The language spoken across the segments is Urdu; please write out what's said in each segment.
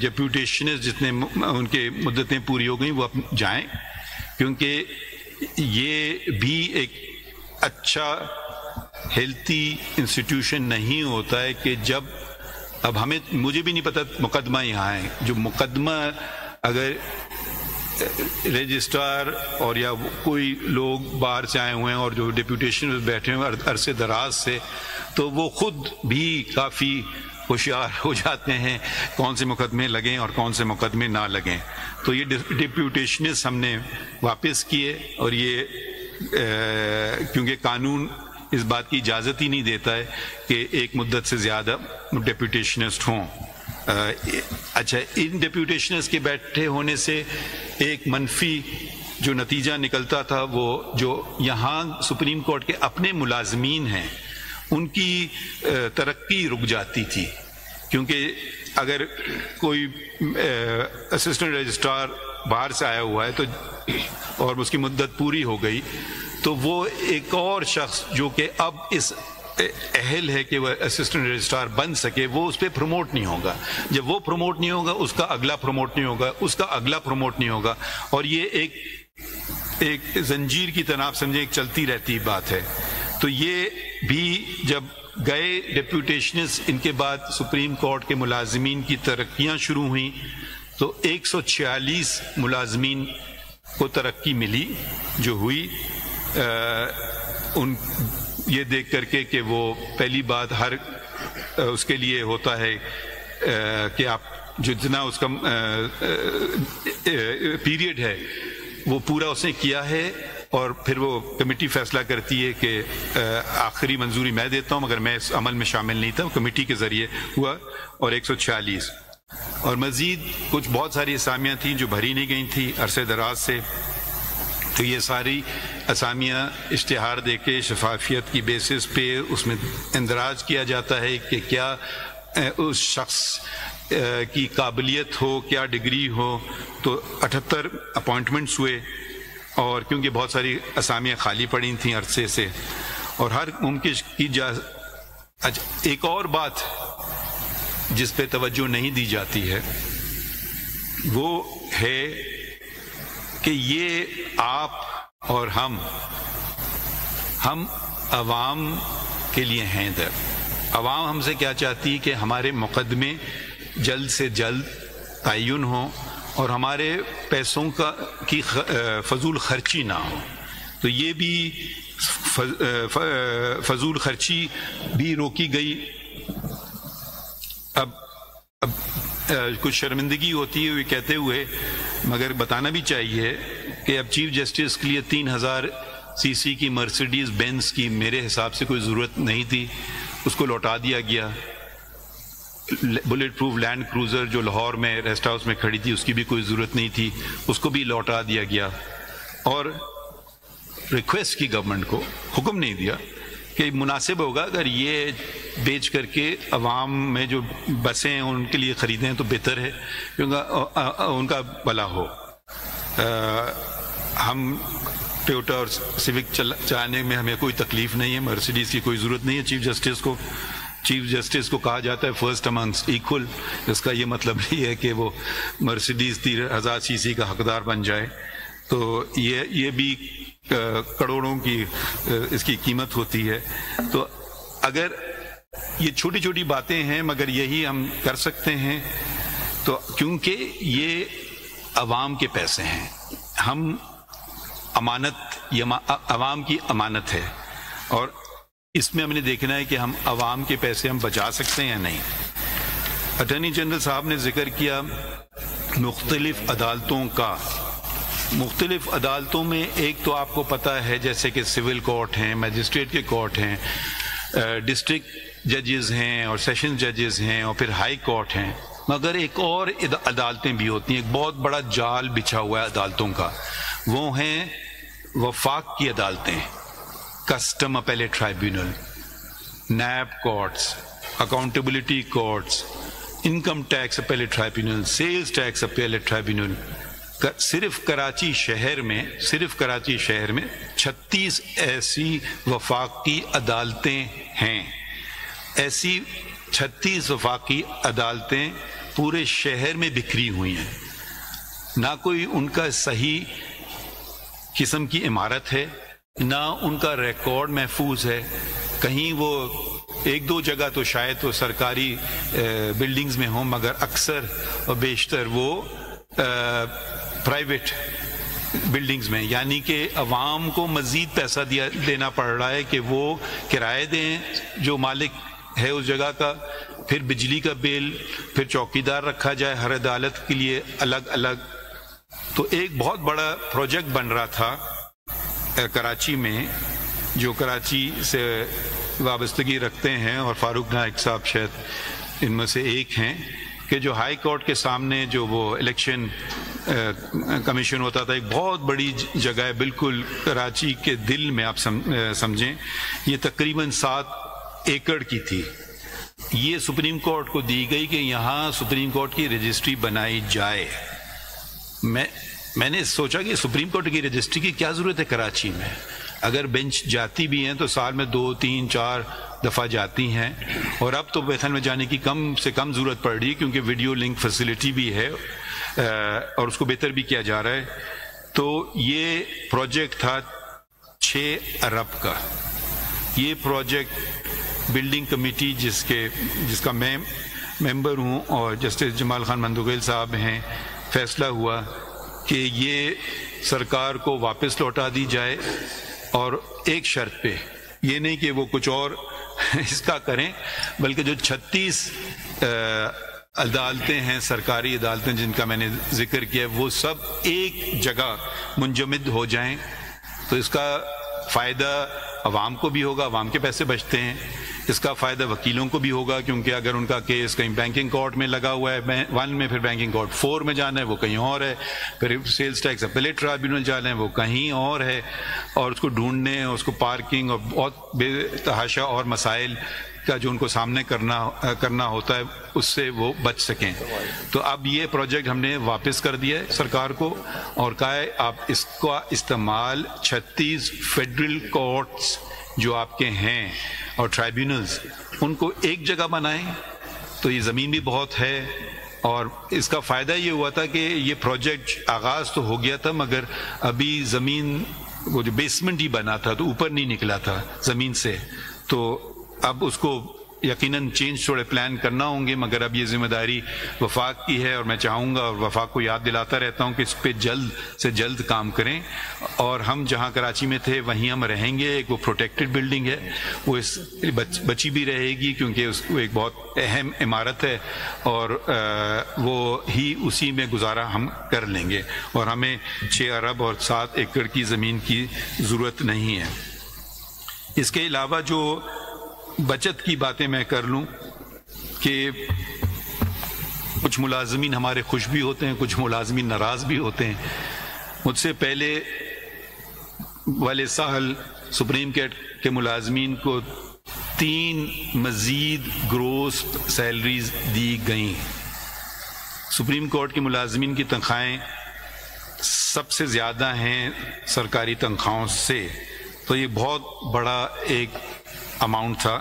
ڈیپوٹیشنز جتنے ان کے مدتیں پوری ہو گئیں وہ جائیں، کیونکہ یہ بھی ایک اچھا ہیلتھی انسٹیٹیوشن نہیں ہوتا ہے کہ جب اب مجھے بھی نہیں پتہ مقدمہ یہاں ہے، جو مقدمہ اگر رجسٹرار اور یا کوئی لوگ باہر سے آئے ہوئے ہیں اور جو ڈیپوٹیشن بیٹھے ہوئے عرصے دراز سے، تو وہ خود بھی کافی ہوشیار ہو جاتے ہیں کون سے مقدمے لگیں اور کون سے مقدمے نہ لگیں. تو یہ ڈیپوٹیشنز ہم نے واپس کیے، اور یہ کیونکہ قانون اس بات کی اجازت ہی نہیں دیتا ہے کہ ایک مدت سے زیادہ ڈیپوٹیشنسٹ ہوں. اچھا، ان ڈیپوٹیشنز کے بیٹھے ہونے سے ایک منفی جو نتیجہ نکلتا تھا، وہ جو یہاں سپریم کورٹ کے اپنے ملازمین ہیں ان کی ترقی رک جاتی تھی، کیونکہ اگر کوئی اسسٹنٹ رجسٹرار باہر سے آیا ہوا ہے تو اور اس کی مدت پوری ہو گئی، تو وہ ایک اور شخص جو کہ اب اس اہل ہے کہ وہ اسسٹنٹ رجسٹرار بن سکے، وہ اس پہ پروموٹ نہیں ہوگا. جب وہ پروموٹ نہیں ہوگا، اس کا اگلا پروموٹ نہیں ہوگا، اس کا اگلا پروموٹ نہیں ہوگا، اور یہ ایک زنجیر کی طرح آپ سمجھیں ایک چلتی رہتی بات ہے. تو یہ بھی جب گئے ڈیپوٹیشنز، ان کے بعد سپریم کورٹ کے ملازمین کی ترقیاں شروع ہوئیں، تو 146 ملازمین کو ترقی ملی جو ہوئی، ان یہ دیکھ کر کے کہ وہ پہلی بات ہر اس کے لیے ہوتا ہے کہ آپ جتنا اس کا پیریڈ ہے وہ پورا اس نے کیا ہے، اور پھر وہ کمیٹی فیصلہ کرتی ہے کہ آخری منظوری میں دیتا ہوں، مگر میں اس عمل میں شامل نہیں تھا، کمیٹی کے ذریعے ہوا. اور 146 اور مزید کچھ بہت ساری اسامیاں تھیں جو بھری نہیں گئی تھیں عرصے دراز سے، تو یہ ساری اسامیاں اشتہار دے کے شفافیت کی بیسس پہ اس میں اندراج کیا جاتا ہے کہ کیا اس شخص کی قابلیت ہو، کیا ڈگری ہو. تو 78 اپوائنٹمنٹس ہوئے، اور کیونکہ بہت ساری اسامیاں خالی پڑی تھیں عرصے سے، اور ہر ممکن کی ایک اور بات جس پہ توجہ نہیں دی جاتی ہے وہ ہے کہ یہ آپ اور ہم عوام کے لیے ہیں در. عوام ہم سے کیا چاہتی ہے کہ ہمارے مقدمے جلد سے جلد تعین ہوں اور ہمارے پیسوں کی فضول خرچی نہ ہو. تو یہ بھی فضول خرچی بھی روکی گئی. اب کچھ شرمندگی ہوتی ہے یہ کہتے ہوئے، مگر بتانا بھی چاہیے کہ اب چیف جسٹس کے لیے 3000 cc کی مرسیڈیز بینز کی میرے حساب سے کوئی ضرورت نہیں تھی، اس کو لوٹا دیا گیا. بلٹ پروف لینڈ کروزر جو لاہور میں ریسٹ ہاؤس میں کھڑی تھی اس کی بھی کوئی ضرورت نہیں تھی، اس کو بھی لوٹا دیا گیا. اور ریکویسٹ کی گورنمنٹ کو، حکم نہیں دیا کہ مناسب ہوگا اگر یہ بیچ کر کے عوام میں جو بسیں ہیں ان کے لیے خریدیں تو بہتر ہے، کیونکہ ان کا بھلا ہو. ہم ٹویوٹا اور سیوک چلانے میں ہمیں کوئی تکلیف نہیں ہے، مرسیڈیز کی کوئی ضرورت نہیں ہے. چیف جسٹس کو کہا جاتا ہے فرسٹ امنگس ایکول، اس کا یہ مطلب نہیں ہے کہ وہ مرسیڈیز 3000 cc کا حقدار بن جائے. تو یہ بھی کروڑوں کی اس کی قیمت ہوتی ہے. تو اگر یہ چھوٹی چھوٹی باتیں ہیں مگر یہی ہم کر سکتے ہیں، تو کیونکہ یہ عوام کے پیسے ہیں، ہم امانت، یہ عوام کی امانت ہے، اور اس میں ہم نے دیکھنا ہے کہ ہم عوام کے پیسے ہم بچا سکتے ہیں یا نہیں. اٹارنی جنرل صاحب نے ذکر کیا مختلف عدالتوں کا. مختلف عدالتوں میں ایک تو آپ کو پتہ ہے جیسے کہ سول کورٹ ہیں، میجسٹریٹ کے کورٹ ہیں، ڈسٹرکٹ ججز ہیں اور سیشن ججز ہیں، اور پھر ہائی کورٹ ہیں. مگر ایک اور عدالتیں بھی ہوتی ہیں، ایک بہت بڑا جال بچھا ہوا ہے عدالتوں کا، وہ ہیں وفاق کی عدالتیں، custom appellate tribunal, NAB courts, accountability courts, income tax appellate tribunal, sales tax appellate tribunal. صرف کراچی شہر میں 36 ایسی وفاقی عدالتیں ہیں. ایسی 36 وفاقی عدالتیں پورے شہر میں بکھری ہوئی ہیں، نہ کوئی ان کا صحیح قسم کی عمارت ہے، نہ ان کا ریکارڈ محفوظ ہے. کہیں وہ ایک دو جگہ تو شاید تو سرکاری بلڈنگز میں ہوں، مگر اکثر اور بیشتر وہ پرائیویٹ بلڈنگز میں، یعنی کہ عوام کو مزید پیسہ دینا پڑ رہا ہے کہ وہ کرائے دیں جو مالک ہے اس جگہ کا، پھر بجلی کا بل، پھر چوکیدار رکھا جائے ہر عدالت کے لیے الگ الگ. تو ایک بہت بڑا پروجیکٹ بن رہا تھا کراچی میں، جو کراچی سے وابستگی رکھتے ہیں، اور فاروق نائک صاحب شاید ان میں سے ایک ہیں، کہ جو ہائی کورٹ کے سامنے جو وہ الیکشن کمیشن ہوتا تھا، ایک بہت بڑی جگہ ہے بالکل کراچی کے دل میں، آپ سمجھیں یہ تقریباً 7 ایکڑ کی تھی. یہ سپریم کورٹ کو دی گئی کہ یہاں سپریم کورٹ کی رجسٹری بنائی جائے. میں نے سوچا کہ سپریم کورٹ کی رجسٹری کی کیا ضرورت ہے کراچی میں؟ اگر بینچ جاتی بھی ہیں تو سال میں 2 3 4 دفعہ جاتی ہیں، اور اب تو میرے خیال میں جانے کی کم سے کم ضرورت پڑ رہی ہے، کیونکہ ویڈیو لنک فیسلٹی بھی ہے اور اس کو بہتر بھی کیا جا رہا ہے. تو یہ پروجیکٹ تھا 6 ارب کا. یہ پروجیکٹ بلڈنگ کمیٹی جس کا میں ممبر ہوں اور جسٹس جمال خان مندوگیل صاحب ہیں، فیصلہ ہوا کہ یہ سرکار کو واپس لوٹا دی جائے، اور ایک شرط پہ، یہ نہیں کہ وہ کچھ اور اس کا کریں، بلکہ جو 36 عدالتیں ہیں، سرکاری عدالتیں جن کا میں نے ذکر کیا، وہ سب ایک جگہ منجمد ہو جائیں. تو اس کا فائدہ عوام کو بھی ہوگا، عوام کے پیسے بچتے ہیں. اس کا فائدہ وکیلوں کو بھی ہوگا، کیونکہ اگر ان کا کیس کہیں بینکنگ کورٹ میں لگا ہوا ہے 1 میں، پھر بینکنگ کورٹ 4 میں جانا ہے، وہ کہیں اور ہے، پھر سیلز ٹیکس اپیلیٹ ٹرائبیونل جانا ہے، وہ کہیں اور ہے، اور اس کو ڈھونڈنے، اس کو پارکنگ اور بہت بے تحاشا اور مسائل کا جو ان کو سامنے کرنا ہوتا ہے، اس سے وہ بچ سکیں. تو اب یہ پروجیکٹ ہم نے واپس کر دیا ہے سرکار کو، اور کہا ہے آپ اس کا استعمال 36 فیڈرل کورٹس جو آپ کے ہیں اور ٹرائبیونلز، ان کو ایک جگہ بنائیں. تو یہ زمین بھی بہت ہے، اور اس کا فائدہ یہ ہوا تھا کہ یہ پروجیکٹ آغاز تو ہو گیا تھا، مگر ابھی زمین وہ جو بیسمنٹ ہی بنا تھا تو اوپر نہیں نکلا تھا زمین سے. تو اب اس کو یقیناً چینج تھوڑے پلان کرنا ہوں گے، مگر اب یہ ذمہ داری وفاق کی ہے، اور میں چاہوں گا اور وفاق کو یاد دلاتا رہتا ہوں کہ اس پہ جلد سے جلد کام کریں. اور ہم جہاں کراچی میں تھے وہیں ہم رہیں گے. ایک وہ پروٹیکٹڈ بلڈنگ ہے، وہ اس بچی بھی رہے گی، کیونکہ وہ ایک بہت اہم عمارت ہے، اور وہ ہی اسی میں گزارا ہم کر لیں گے، اور ہمیں 6 ارب اور 7 ایکڑ کی زمین کی ضرورت نہیں ہے. اس کے علاوہ جو بچت کی باتیں میں کر لوں کہ کچھ ملازمین ہمارے خوش بھی ہوتے ہیں، کچھ ملازمین ناراض بھی ہوتے ہیں. مجھ سے پہلے والے سال سپریم کورٹ کے ملازمین کو 3 مزید گروس سیلریز دی گئیں. سپریم کورٹ کے ملازمین کی تنخواہیں سب سے زیادہ ہیں سرکاری تنخواہوں سے، تو یہ بہت بڑا ایک اماؤنٹ تھا.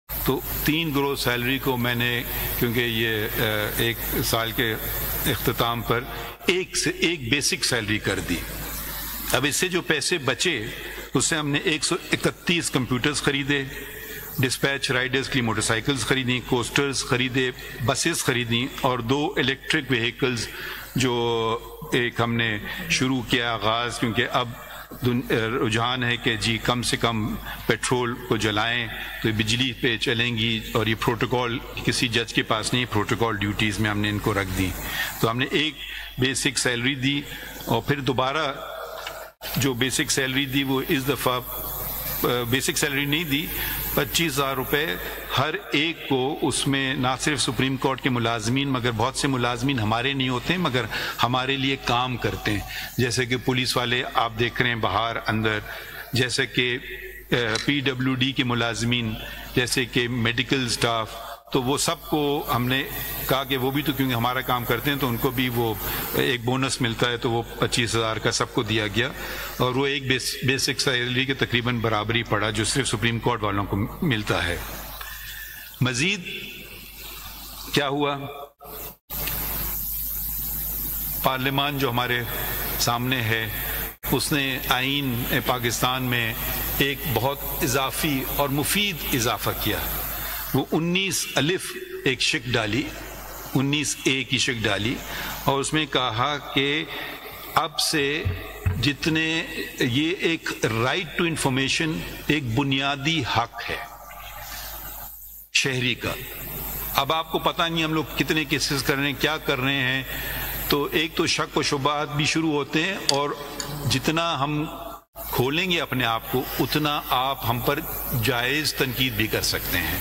تو 3 گروس سیلری کو میں نے، کیونکہ یہ ایک سال کے اختتام پر ایک بیسک سیلری کر دی. اب اس سے جو پیسے بچے اس سے ہم نے 131 کمپیوٹرز خریدے، ڈسپیچ رائڈرز کی موٹر سائیکلز خریدیں، کوسٹرز خریدے، بسز خریدیں، اور 2 الیکٹرک وہیکلز جو ایک ہم نے شروع کیا آغاز، کیونکہ اب رجحان ہے کہ جی کم سے کم پیٹرول کو جلائیں تو بجلی پہ چلیں گی، اور یہ پروٹوکول کسی جج کے پاس نہیں، پروٹوکول ڈیوٹیز میں ہم نے ان کو رکھ دی. تو ہم نے ایک بیسک سیلری دی، اور پھر دوبارہ جو بیسک سیلری دی وہ اس دفعہ بیسک سیلری نہیں دی، 25,000 روپے ہر ایک کو. اس میں نہ صرف سپریم کورٹ کے ملازمین، مگر بہت سے ملازمین ہمارے نہیں ہوتے ہیں مگر ہمارے لیے کام کرتے ہیں، جیسے کہ پولیس والے آپ دیکھ رہے ہیں باہر اندر، جیسے کہ PWD کے ملازمین، جیسے کہ میڈیکل سٹاف. تو وہ سب کو ہم نے کہا کہ وہ بھی تو کیونکہ ہمارا کام کرتے ہیں تو ان کو بھی وہ ایک بونس ملتا ہے، تو وہ 25,000 کا سب کو دیا گیا، اور وہ ایک بیسک سیلری کے تقریباً برابری پڑا جو صرف سپریم کورٹ والوں کو ملتا ہے. مزید کیا ہوا پارلیمان جو ہمارے سامنے ہے اس نے آئین پاکستان میں ایک بہت اضافی اور مفید اضافہ کیا. وہ 19 الف ایک شک ڈالی، 19A کی شک ڈالی، اور اس میں کہا کہ اب سے جتنے یہ ایک رائٹ ٹو انفارمیشن ایک بنیادی حق ہے شہری کا. اب آپ کو پتہ نہیں ہم لوگ کتنے کیسز کر رہے ہیں، کیا کر رہے ہیں، تو ایک تو شک و شبہات بھی شروع ہوتے ہیں، اور جتنا ہم کھولیں گے اپنے آپ کو اتنا آپ ہم پر جائز تنقید بھی کر سکتے ہیں.